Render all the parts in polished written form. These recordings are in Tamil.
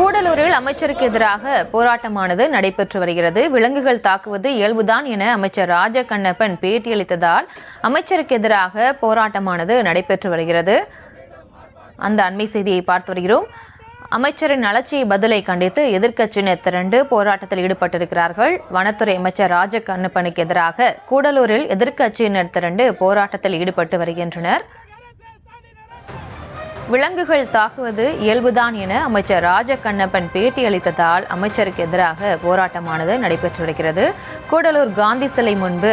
கூடலூரில் அமைச்சருக்கு எதிராக போராட்டமானது நடைபெற்று வருகிறது. விலங்குகள் தாக்குவது இயல்புதான் என அமைச்சர் ராஜகண்ணப்பன் பேட்டியளித்ததால் அமைச்சருக்கு எதிராக போராட்டமானது நடைபெற்று வருகிறது. அந்த அண்மை செய்தியை பார்த்து வருகிறோம். அமைச்சரின் அலட்சிய பதிலை கண்டித்து எதிர்க்கட்சியினர் திரண்டு போராட்டத்தில் ஈடுபட்டிருக்கிறார்கள். வனத்துறை அமைச்சர் ராஜகண்ணப்பனுக்கு எதிராக கூடலூரில் எதிர்க்கட்சியினர் திரண்டு போராட்டத்தில் ஈடுபட்டு வருகின்றனர். விலங்குகள் தாக்குவது இயல்புதான் என அமைச்சர் ராஜகண்ணப்பன் பேட்டியளித்ததால் அமைச்சருக்கு எதிராக போராட்டமானது நடைபெற்று வருகிறது. கூடலூர் காந்தி சிலை முன்பு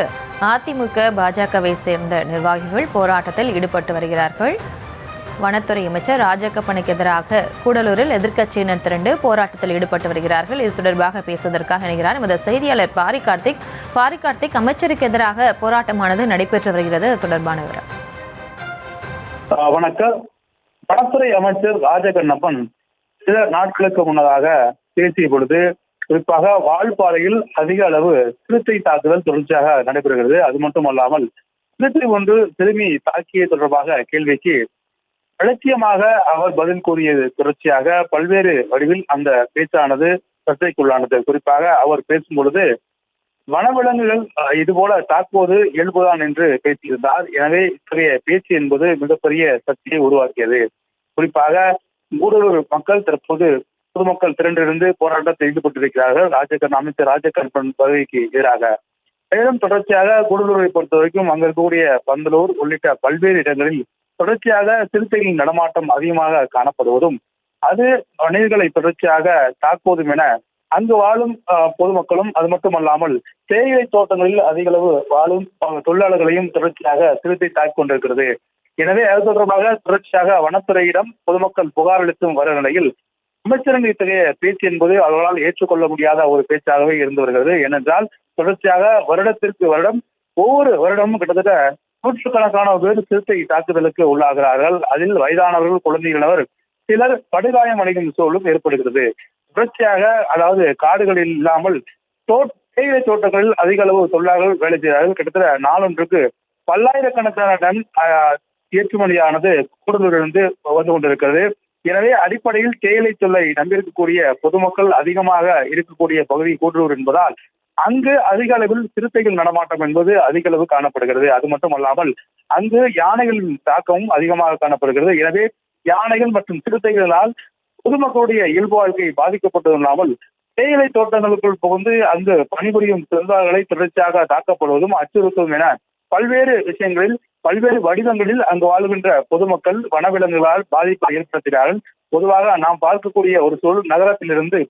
அதிமுக பாஜகவை சேர்ந்த நிர்வாகிகள் போராட்டத்தில் ஈடுபட்டு வருகிறார்கள். வனத்துறை அமைச்சர் ராஜகண்ணப்பனுக்கு எதிராக கூடலூரில் எதிர்க்கட்சியினர் திரண்டு போராட்டத்தில் ஈடுபட்டு வருகிறார்கள். இது தொடர்பாக பேசுவதற்காக இணைகிறார் எமது செய்தியாளர் பாரிகார்த்திக். அமைச்சருக்கு எதிராக போராட்டமானது நடைபெற்று வருகிறது. அது தொடர்பான விவரம். வணக்கம். வனத்துறை அமைச்சர் ராஜகண்ணப்பன் சில நாட்களுக்கு முன்னதாக பேசிய பொழுது குறிப்பாக வால்பாறையில் அதிக அளவு சிறுத்தை தாக்குதல் தொடர்ச்சியாக நடைபெறுகிறது. அது மட்டுமல்லாமல் சிறுத்தை ஒன்று திரும்பி தாக்கிய தொடர்பாக கேள்விக்கு அலட்சியமாக அவர் பதில் கூறியது தொடர்ச்சியாக பல்வேறு வடிவில் அந்த பேச்சானது சர்ச்சைக்குள்ளானது. குறிப்பாக அவர் பேசும் பொழுது வனவிலங்குகள் இதுபோல தாக்குவது இயல்புதான் என்று பேசியிருந்தார். எனவே இத்தகைய பேச்சு என்பது மிகப்பெரிய சர்ச்சையை உருவாக்கியது. குறிப்பாக கூடலூர் மக்கள் தற்போது பொதுமக்கள் திரண்டிருந்து போராட்டத்தில் ஈடுபட்டிருக்கிறார்கள் அமைச்சர் ராஜகண்ணப்பன் பதவிக்கு எதிராக. மேலும் தொடர்ச்சியாக கூடலூரை பொறுத்த வரைக்கும் அங்கு இருக்கக்கூடிய பந்தலூர் உள்ளிட்ட பல்வேறு இடங்களில் தொடர்ச்சியாக சிறுத்தைகளின் நடமாட்டம் அதிகமாக காணப்படுவதும் அது மனிதர்களை தொடர்ச்சியாக தாக்குவதும் என அங்கு வாழும் பொதுமக்களும் அது மட்டுமல்லாமல் தேயிலை தோட்டங்களில் அதிக அளவு வாழும் தொழிலாளர்களையும் தொடர்ச்சியாக சிறுத்தை தாக்கிக் கொண்டிருக்கிறது. எனவே அது தொடர்பாக தொடர்ச்சியாக வனத்துறையிடம் பொதுமக்கள் புகார் அளித்தும் வர நிலையில் அமைச்சரின் இத்தகைய பேச்சு என்பது அவர்களால் ஏற்றுக்கொள்ள முடியாத ஒரு பேச்சாகவே இருந்து வருகிறது. ஏனென்றால் தொடர்ச்சியாக வருடத்திற்கு வருடம் ஒவ்வொரு வருடமும் கிட்டத்தட்ட நூற்றுக்கணக்கான பேர் சிறுத்தை தாக்குதலுக்கு உள்ளாகிறார்கள். அதில் வயதானவர்கள், குழந்தைகளவர், சிலர் படுகாயம் அடையும் சூழலும் ஏற்படுகிறது. தொடர்ச்சியாக அதாவது காடுகளில் இல்லாமல் தேயிலை தோட்டங்களில் அதிக அளவு தொழிலாளர்கள் வேலை செய்கிறார்கள். கிட்டத்தட்ட நாளொன்றுக்கு பல்லாயிரக்கணக்கான டன் ஏற்றுமதியானது கூடலூரிலிருந்து வந்து கொண்டிருக்கிறது. எனவே அடிப்படையில் தேயிலை தொல்லை நம்பியிருக்கக்கூடிய பொதுமக்கள் அதிகமாக இருக்கக்கூடிய பகுதி கூடலூர் என்பதால் அங்கு அதிக அளவில் சிறுத்தைகள் நடமாட்டம் என்பது அதிக அளவு காணப்படுகிறது. அது மட்டுமல்லாமல் அங்கு யானைகளின் தாக்கமும் அதிகமாக காணப்படுகிறது. எனவே யானைகள் மற்றும் சிறுத்தைகளால் பொதுமக்களுடைய இயல்பு வாழ்க்கை பாதிக்கப்பட்டதும் இல்லாமல் தேயிலை தோட்டங்களுக்குள் புகுந்து அங்கு பணிபுரியும் தொழிலாளர்களை தொடர்ச்சியாக தாக்கப்படுவதும் அச்சுறுத்தும் என பல்வேறு விஷயங்களில் பல்வேறு வடிவங்களில் அங்கு வாழ்கின்ற பொதுமக்கள் வனவிலங்குகளால் பாதிப்பை ஏற்படுத்துகிறார்கள். பொதுவாக நாம் பார்க்கக்கூடிய ஒரு சூழல் நகரத்திலிருந்து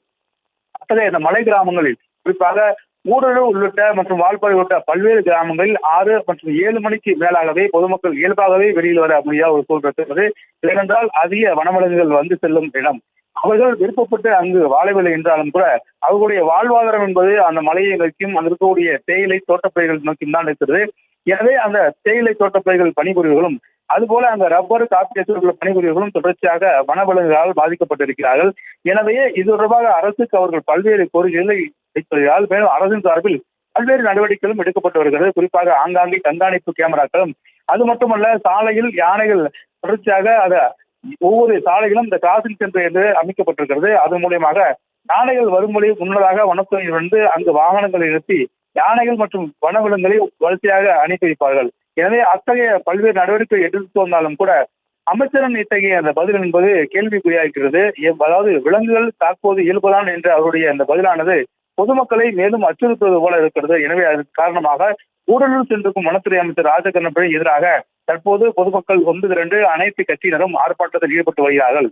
அத்தகைய இந்த மலை கிராமங்களில் குறிப்பாக கூடலூர் உள்ளிட்ட மற்றும் வால்பாறை உள்ளிட்ட பல்வேறு கிராமங்களில் 6 மற்றும் 7 மணிக்கு மேலாகவே பொதுமக்கள் இயல்பாகவே வெளியில் வர முடியாத ஒரு சூழல் இருக்கிறது. ஏனென்றால் அதிக வனவிலங்குகள் வந்து செல்லும் இடம். அவர்கள் விருப்பப்பட்டு அங்கு வாழவில்லை என்றாலும் கூட அவர்களுடைய வாழ்வாதாரம் என்பது அந்த மலையை நோக்கியும் அங்கு இருக்கக்கூடிய தேயிலை தோட்டப்பயிர்கள் நோக்கியும் தான் இருக்கிறது. எனவே அந்த தேயிலை தோட்டப்பயிர்கள் பணிபுரிவர்களும் அதுபோல அந்த ரப்பர் காப்பி பணிபுரிவர்களும் தொடர்ச்சியாக வனவிலங்குகளால் பாதிக்கப்பட்டிருக்கிறார்கள். எனவே இது தொடர்பாக அரசுக்கு அவர்கள் பல்வேறு கோரிக்கைகளை வைத்துள்ளார். மேலும் அரசின் சார்பில் பல்வேறு நடவடிக்கைகளும் எடுக்கப்பட்டு வருகிறது. குறிப்பாக ஆங்காங்கே கண்காணிப்பு கேமராக்களும் அது மட்டுமல்ல சாலையில் யானைகள் தொடர்ச்சியாக ஒவ்வொரு சாலைகளும் இந்த கிராசிங் சென்டர் என்று அமைக்கப்பட்டிருக்கிறது. அதன் மூலியமாக யானைகள் வரும்பொழி முன்னதாக வனத்துறையில் வந்து அங்கு வாகனங்களை நிறுத்தி யானைகள் மற்றும் வனவிலங்குகளை வரிசையாக அனுப்பி வைப்பார்கள். எனவே அத்தகைய பல்வேறு நடவடிக்கை எடுத்து வந்தாலும் கூட அமைச்சரின் இத்தகைய அந்த பதில் என்பது கேள்விக்குறியாகிறது. அதாவது விலங்குகள் தாக்குவது இயல்புதான் என்ற அவருடைய அந்த பதிலானது பொதுமக்களை மேலும் அச்சுறுத்துவது போல இருக்கிறது. எனவே அதற்கு காரணமாக கூடலூர் சென்றிருக்கும் வனத்துறை அமைச்சர் ராஜகண்ணப்பனுக்கு எதிராக தற்போது பொதுமக்கள் ஒன்று திரண்டு அனைத்து கட்சியினரும் ஆர்ப்பாட்டத்தில் ஈடுபட்டு வருகிறார்கள்.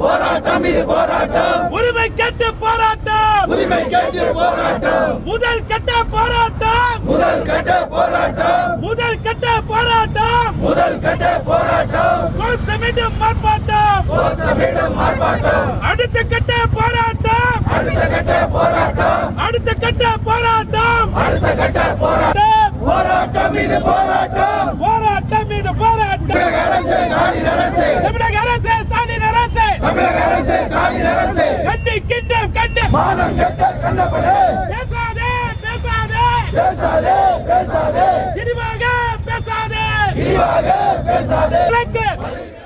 போராட்டம் இது போராட்டம், உரிமை கேட்டு போராட்டம், உரிமை கேட்டு போராட்டம், முதல் கட்ட போராட்டம், முதல் கட்ட போராட்டம், முதல் கட்ட போராட்டம், முதல் கட்ட போராட்டம், கோஷமிடும் ஆர்ப்பாட்டம், கோஷமிடும் ஆர்ப்பாட்டம், அடுத்த கட்ட போராட்டம், அடுத்த கட்ட போராட்டம், அடுத்த கட்ட போராட்டம், அடுத்த கட்ட போராட்டம், போராட்டம் இது போராட்டம், போராட்டம் இது போராட்டம், தமிழக அரசு ஸ்டாலின் அரசு, தமிழக அரசு ஸ்டாலின் அரசு, தமிழக அரசு ஸ்டாலின் அரசு கண்டிக்கின்றோம் மானம் கெட்ட கண்ணப்பனே பேசாதே பேசாதே பேசாதே பேசாதே விரிவாக பேசாதே.